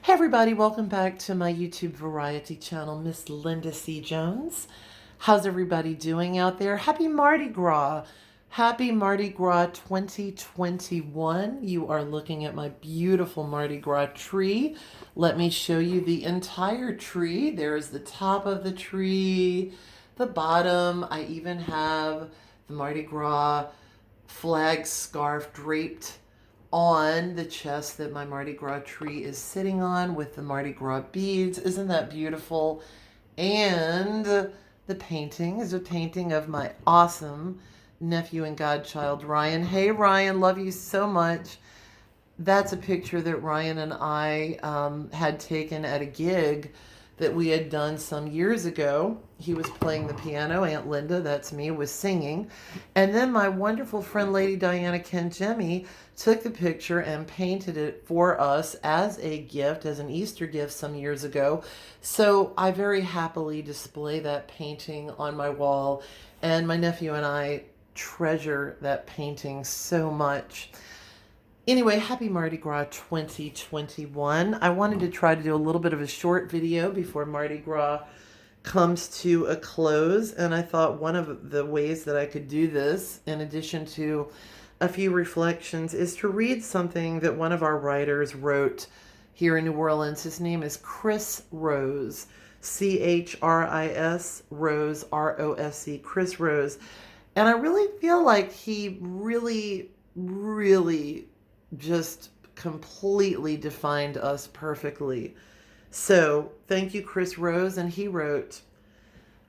Hey everybody, welcome back to my YouTube variety channel, Miss Linda C. Jones. How's everybody doing out there? Happy Mardi Gras. Happy Mardi Gras 2021. You are looking at my beautiful Mardi Gras tree. Let me show you the entire tree. There's the top of the tree, the bottom. I even have the Mardi Gras flag scarf draped on the chest that my Mardi Gras tree is sitting on with the Mardi Gras beads. Isn't that beautiful? And the painting is a painting of my awesome nephew and godchild, Ryan. Hey, Ryan, love you so much. That's a picture that Ryan and I had taken at a gig that we had done some years ago. He was playing the piano. Aunt Linda, that's me, was singing. And then my wonderful friend, Lady Diana Kenjemi, took the picture and painted it for us as a gift, as an Easter gift some years ago. So I very happily display that painting on my wall. And my nephew and I treasure that painting so much. Anyway, happy Mardi Gras 2021. I wanted to try to do a little bit of a short video before Mardi Gras comes to a close, and I thought one of the ways that I could do this, in addition to a few reflections, is to read something that one of our writers wrote here in New Orleans. His name is Chris Rose, Chris Rose, Rose, Chris Rose. And I really feel like he really just completely defined us perfectly. So thank you, Chris Rose. And he wrote,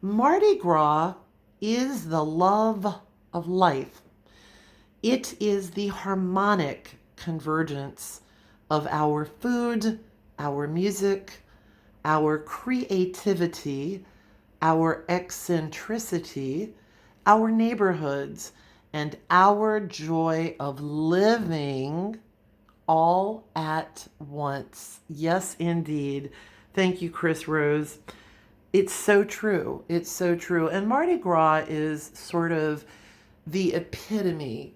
Mardi Gras is the love of life. It is the harmonic convergence of our food, our music, our creativity, our eccentricity, our neighborhoods, and our joy of living all at once. Yes, indeed. Thank you, Chris Rose. It's so true. It's so true. And Mardi Gras is sort of the epitome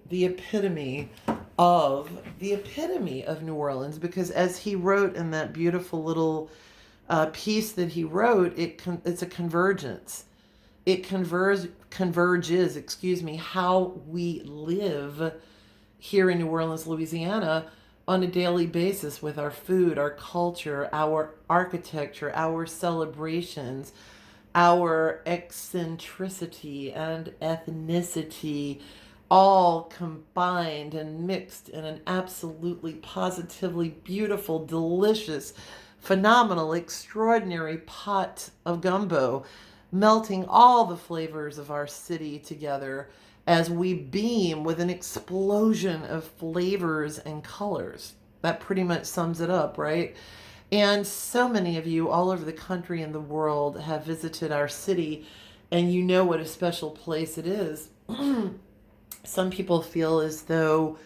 of New Orleans, because as he wrote in that beautiful little piece that he wrote, it's a convergence. It converges, how we live here in New Orleans, Louisiana, on a daily basis with our food, our culture, our architecture, our celebrations, our eccentricity and ethnicity, all combined and mixed in an absolutely positively beautiful, delicious, phenomenal, extraordinary pot of gumbo, melting all the flavors of our city together as we beam with an explosion of flavors and colors. That pretty much sums it up, right? And so many of you all over the country and the world have visited our city, and you know what a special place it is. Some people feel as though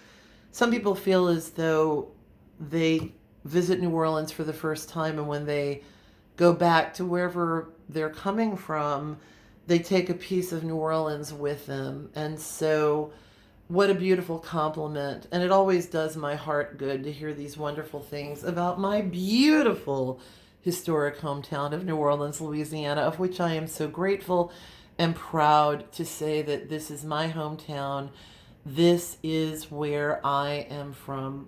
they visit New Orleans for the first time, and when they go back to wherever they're coming from, they take a piece of New Orleans with them. And so what a beautiful compliment. And it always does my heart good to hear these wonderful things about my beautiful historic hometown of New Orleans, Louisiana, of which I am so grateful and proud to say that this is my hometown. This is where I am from.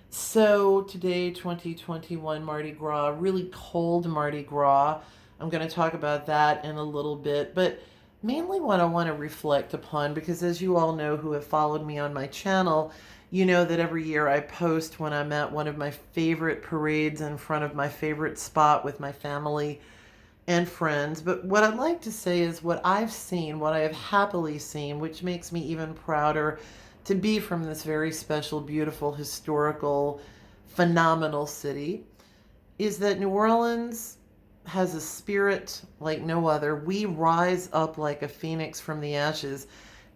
So today, 2021 Mardi Gras, really cold Mardi Gras. I'm going to talk about that in a little bit, but mainly what I want to reflect upon, because as you all know who have followed me on my channel, you know that every year I post when I'm at one of my favorite parades in front of my favorite spot with my family and friends. But what I'd like to say is what I've seen, what I have happily seen, which makes me even prouder to be from this very special, beautiful, historical, phenomenal city, is that New Orleans has a spirit like no other. We rise up like a phoenix from the ashes.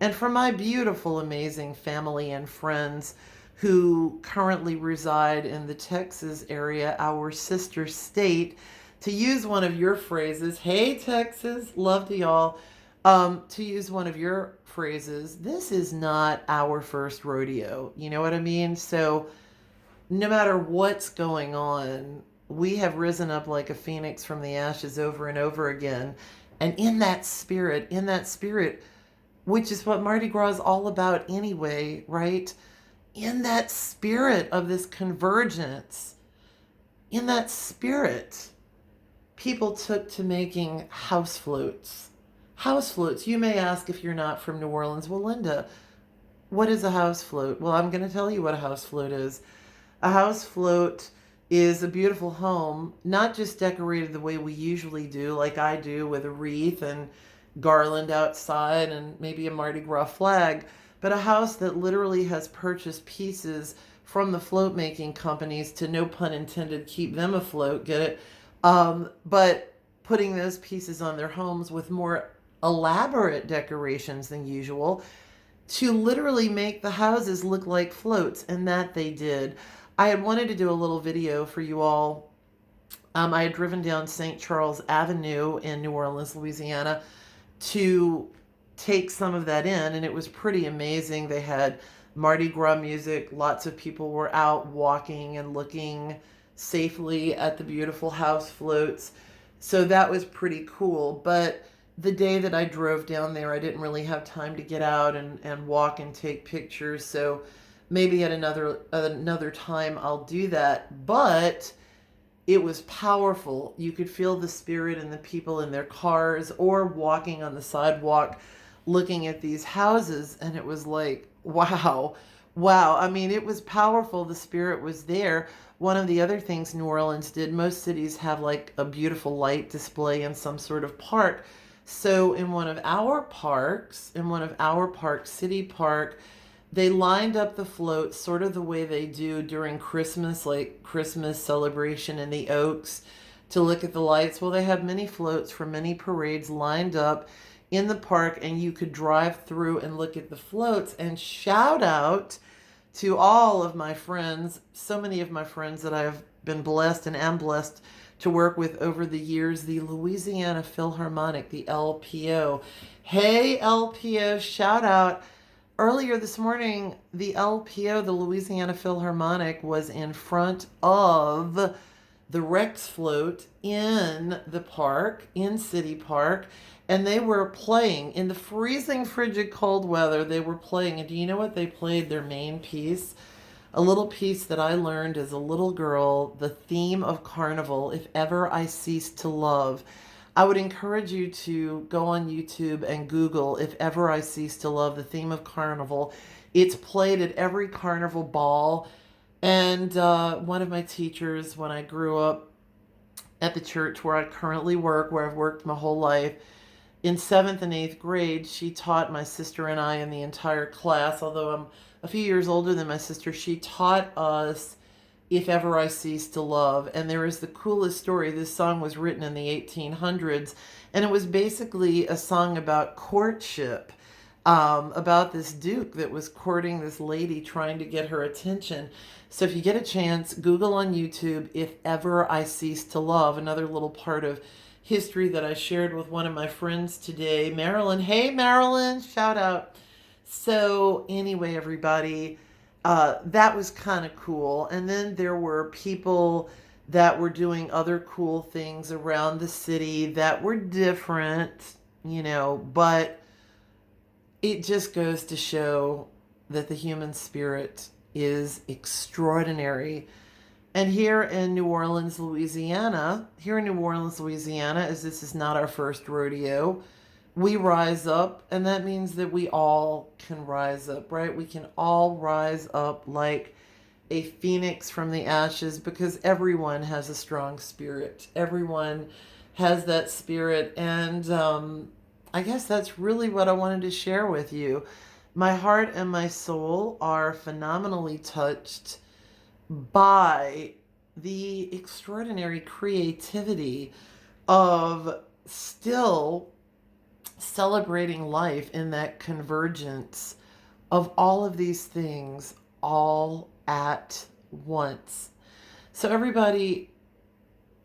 And for my beautiful, amazing family and friends who currently reside in the Texas area, our sister state, to use one of your phrases, hey Texas, love to y'all, to use one of your phrases, this is not our first rodeo. You know what I mean? So no matter what's going on, we have risen up like a phoenix from the ashes over and over again. And in that spirit, which is what Mardi Gras is all about anyway, right? In that spirit of this convergence, in that spirit, people took to making house floats. House floats. You may ask if you're not from New Orleans, well, Linda, what is a house float? Well, I'm going to tell you what a house float is. A house float is a beautiful home, not just decorated the way we usually do, like I do with a wreath and garland outside and maybe a Mardi Gras flag, but a house that literally has purchased pieces from the float making companies to, no pun intended, keep them afloat, get it? But putting those pieces on their homes with more elaborate decorations than usual to literally make the houses look like floats, and that they did. I had wanted to do a little video for you all. I had driven down St. Charles Avenue in New Orleans, Louisiana, to take some of that in, and it was pretty amazing. They had Mardi Gras music. Lots of people were out walking and looking safely at the beautiful house floats. So that was pretty cool. But the day that I drove down there, I didn't really have time to get out and walk and take pictures. So maybe at another time I'll do that. But it was powerful. You could feel the spirit in the people in their cars or walking on the sidewalk looking at these houses, and it was like, wow. Wow. I mean, it was powerful. The spirit was there. One of the other things New Orleans did, most cities have like a beautiful light display in some sort of park. So in one of our parks, City Park, they lined up the floats sort of the way they do during Christmas, like Christmas celebration in the Oaks, to look at the lights. Well, they had many floats from many parades lined up in the park, and you could drive through and look at the floats. And shout out to all of my friends, so many of my friends that I've been blessed and am blessed to work with over the years, the Louisiana Philharmonic, the LPO. Hey, LPO, shout out. Earlier this morning, the LPO, the Louisiana Philharmonic, was in front of the Rex float in the park, in City Park, and they were playing in the freezing, frigid, cold weather. They were playing, and do you know what they played? Their main piece, a little piece that I learned as a little girl, the theme of Carnival, If Ever I Cease to Love. I would encourage you to go on YouTube and Google If Ever I Cease to Love, the theme of Carnival. It's played at every carnival ball. And one of my teachers, when I grew up at the church where I currently work, where I've worked my whole life, in 7th and 8th grade, she taught my sister and I and the entire class, although I'm a few years older than my sister, she taught us If Ever I Cease to Love. And there is the coolest story. This song was written in the 1800s, and it was basically a song about courtship, about this duke that was courting this lady, trying to get her attention. So if you get a chance, Google on YouTube, If Ever I Cease to Love, another little part of history that I shared with one of my friends today, Marilyn. Hey, Marilyn, shout out. So anyway, everybody, that was kind of cool. And then there were people that were doing other cool things around the city that were different, but it just goes to show that the human spirit is extraordinary. And here in New Orleans, Louisiana, as this is not our first rodeo, we rise up, and that means that we all can rise up, right? We can all rise up like a phoenix from the ashes, because everyone has a strong spirit. Everyone has that spirit, and I guess that's really what I wanted to share with you. My heart and my soul are phenomenally touched by the extraordinary creativity of still celebrating life in that convergence of all of these things all at once. So everybody,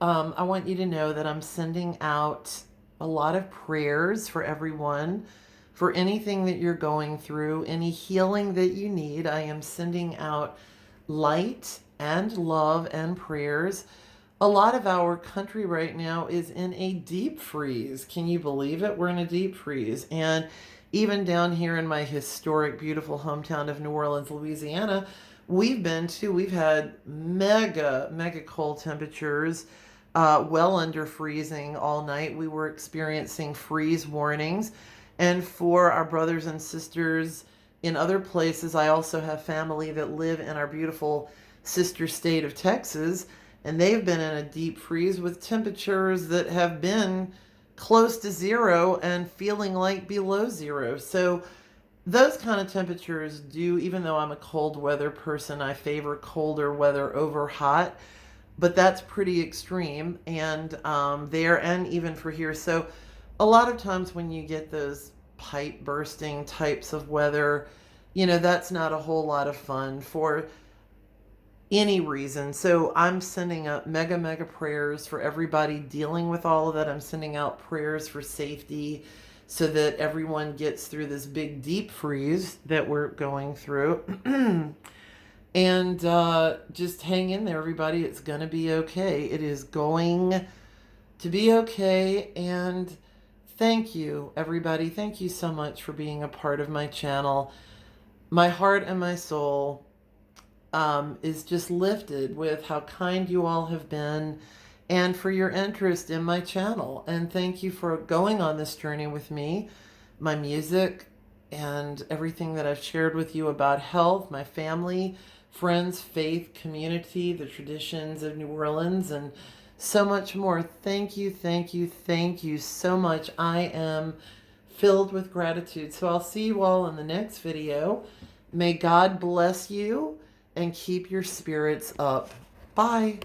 I want you to know that I'm sending out a lot of prayers for everyone, for anything that you're going through, any healing that you need. I am sending out light and love and prayers A lot of our country right now is in a deep freeze. Can you believe it? We're in a deep freeze. And even down here in my historic, beautiful hometown of New Orleans, Louisiana, we've had mega, mega cold temperatures, well under freezing all night. We were experiencing freeze warnings. And for our brothers and sisters in other places, I also have family that live in our beautiful sister state of Texas, and they've been in a deep freeze with temperatures that have been close to zero and feeling like below zero. So those kind of temperatures do, even though I'm a cold weather person, I favor colder weather over hot, but that's pretty extreme. And there, and even for here. So a lot of times when you get those pipe bursting types of weather, that's not a whole lot of fun for any reason. So I'm sending up mega, mega prayers for everybody dealing with all of that. I'm sending out prayers for safety so that everyone gets through this big deep freeze that we're going through. And just hang in there, everybody. It's going to be okay. It is going to be okay. And thank you, everybody. Thank you so much for being a part of my channel. My heart and my soul is just lifted with how kind you all have been and for your interest in my channel. And thank you for going on this journey with me, my music, and everything that I've shared with you about health, my family, friends, faith, community, the traditions of New Orleans, and so much more. Thank you, thank you, thank you so much. I am filled with gratitude. So I'll see you all in the next video. May God bless you and keep your spirits up. Bye.